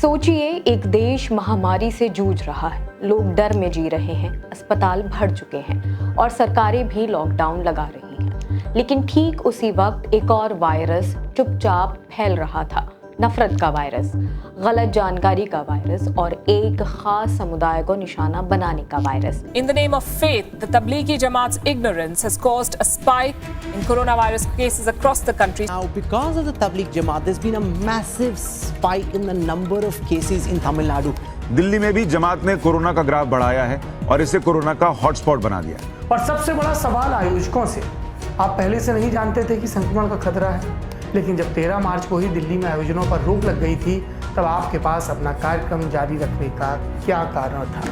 सोचिए, एक देश महामारी से जूझ रहा है, लोग डर में जी रहे हैं, अस्पताल भर चुके हैं और सरकारें भी लॉकडाउन लगा रही हैं। लेकिन ठीक उसी वक्त एक और वायरस चुपचाप फैल रहा था। नफरत का वायरस, गलत जानकारी का वायरस और एक खास समुदाय को निशाना बनाने का virus. In the name of faith, the Tablighi Jamaat's ignorance has caused a spike in coronavirus cases across the country. Now, because of the Tabligh Jamaat, there's been a massive spike in the number of cases in Tamil Nadu. Delhi में भी जमात ने corona का graph बढ़ाया है और इसे corona का hotspot बना दिया है। और सबसे बड़ा सवाल आयोजकों से, आप पहले से नहीं जानते थे कि संक्रमण का खतरा है, लेकिन जब 13 मार्च को ही दिल्ली में आयोजनों पर रोक लग गई थी, तब आपके पास अपना कार्यक्रम जारी रखने का क्या कारण था?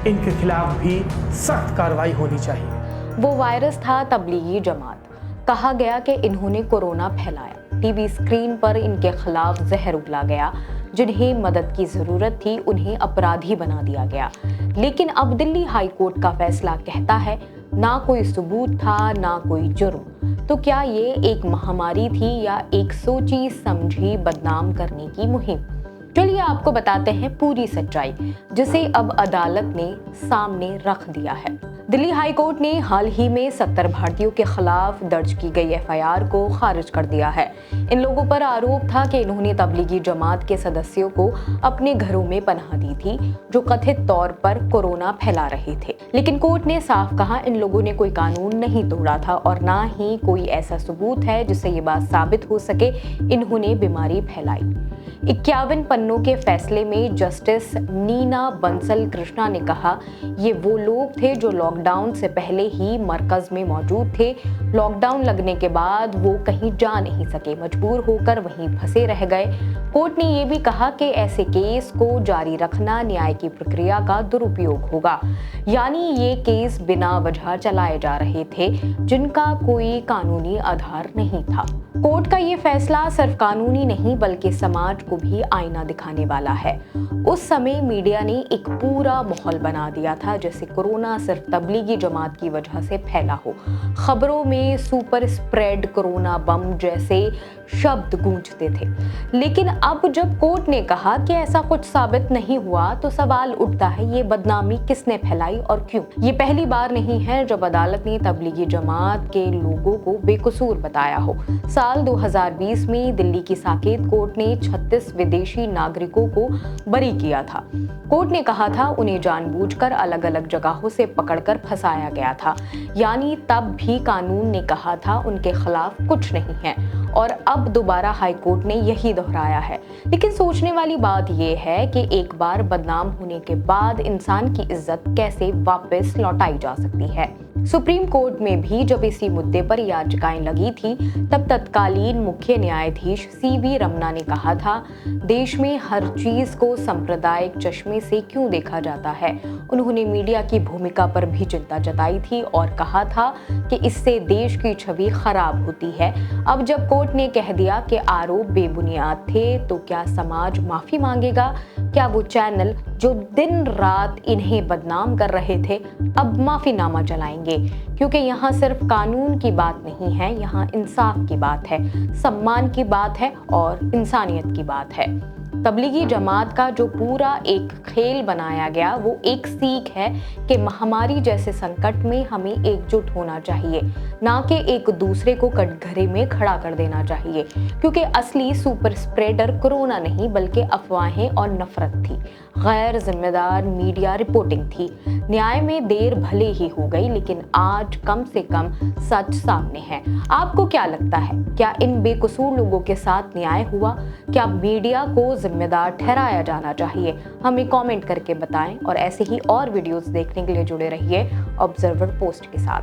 इनके खिलाफ भी सख्त कार्रवाई होनी चाहिए। वो वायरस था तबलीगी जमात। कहा गया कि इन्होंने कोरोना फैलाया। टीवी स्क्रीन पर इनके खिलाफ जहर उगला गया। जिन्हें मदद की जरूरत थी उन्हें अपराधी बना दिया गया। लेकिन अब दिल्ली हाई कोर्ट का फैसला कहता है, ना कोई सबूत था, ना कोई जुर्म। तो क्या ये एक महामारी थी या एक सोची समझी बदनाम करने की मुहिम? चलिए आपको बताते हैं पूरी सच्चाई, जिसे अब अदालत ने सामने रख दिया है। दिल्ली हाई कोर्ट ने हाल ही में 70 भारतीयों के खिलाफ दर्ज की गई एफआईआर को खारिज कर दिया है। इन लोगों पर आरोप था कि इन्होंने तबलीगी जमात के सदस्यों को अपने घरों में पनाह दी थी, जो कथित तौर पर कोरोना फैला रहे थे। लेकिन कोर्ट ने साफ कहा, इन लोगों ने कोई कानून नहीं तोड़ा था और ना ही कोई ऐसा सबूत है जिससे ये बात साबित हो सके इन्होंने बीमारी फैलाई। 51 पन्नों के फैसले में जस्टिस नीना बंसल कृष्णा ने कहा, ये वो लोग थे जो लॉकडाउन से पहले ही मरकज में मौजूद थे। लॉकडाउन लगने के बाद वो कहीं जा नहीं सके, मजबूर होकर वहीं फंसे रह गए। कोर्ट ने ये भी कहा कि ऐसे केस को जारी रखना न्याय की प्रक्रिया का दुरुपयोग होगा, यानी ये केस बिना वजह चलाए जा रहे थे जिनका कोई कानूनी आधार नहीं था। कोर्ट का ये फैसला सिर्फ कानूनी नहीं बल्कि समाज को भी आईना दिखाने वाला है। उस समय मीडिया ने एक पूरा माहौल बना दिया था जैसे कोरोना सिर्फ तबलीगी जमात की वजह से फैला हो। खबरों में सुपर स्प्रेड कोरोना बम जैसे शब्द गूंजते थे। लेकिन अब जब कोर्ट ने कहा कि ऐसा कुछ साबित नहीं हुआ, तो सवाल उठता है, ये बदनामी किसने फैलाई और क्यों? ये पहली बार नहीं है जब अदालत ने तबलीगी जमात के लोगों को बेकसूर बताया हो। साल 2020 में दिल्ली की साकेत कोर्ट ने 36 विदेशी नागरिकों को बरी किया था। कोर्ट ने कहा था उन्हें जानबूझकर अलग अलग जगहों से पकड़कर फंसाया गया था, यानी तब भी कानून ने कहा था उनके खिलाफ कुछ नहीं है और अब दोबारा हाई कोर्ट ने यही दोहराया है। लेकिन सोचने वाली बात यह है कि एक बार बदनाम होने के बाद इंसान की इज्जत कैसे वापस लौटाई जा सकती है। सुप्रीम कोर्ट में भी जब इसी मुद्दे पर याचिकाएं लगी थी, तब तत्कालीन मुख्य न्यायाधीश सीवी रमना ने कहा था, देश में हर चीज को सांप्रदायिक चश्मे से क्यों देखा जाता है। उन्होंने मीडिया की भूमिका पर भी चिंता जताई थी और कहा था कि इससे देश की छवि खराब होती है। अब जब कोर्ट ने कह दिया कि आरोप बेबुनियाद थे, तो क्या समाज माफी मांगेगा? क्या वो चैनल जो दिन रात इन्हें बदनाम कर रहे थे अब माफीनामा चलाएंगे? क्योंकि यहाँ सिर्फ कानून की बात नहीं है, यहाँ इंसाफ की बात है, सम्मान की बात है और इंसानियत की बात है। तबलीगी जमात का जो पूरा एक खेल बनाया गया, वो एक सीख है कि महामारी जैसे संकट में हमें एकजुट होना चाहिए, ना कि एक दूसरे को कटघरे में खड़ा कर देना चाहिए। क्योंकि असली सुपर स्प्रेडर कोरोना नहीं बल्कि अफवाहें और नफरत थी, गैर जिम्मेदार मीडिया रिपोर्टिंग थी। न्याय में देर भले ही हो गई, लेकिन आज कम से कम सच सामने है। आपको क्या लगता है, क्या इन बेकसूर लोगों के साथ न्याय हुआ? क्या मीडिया को जिम्मेदार ठहराया जाना चाहिए? हमें कमेंट करके बताएं और ऐसे ही और वीडियोस देखने के लिए जुड़े रहिए ऑब्जर्वर पोस्ट के साथ।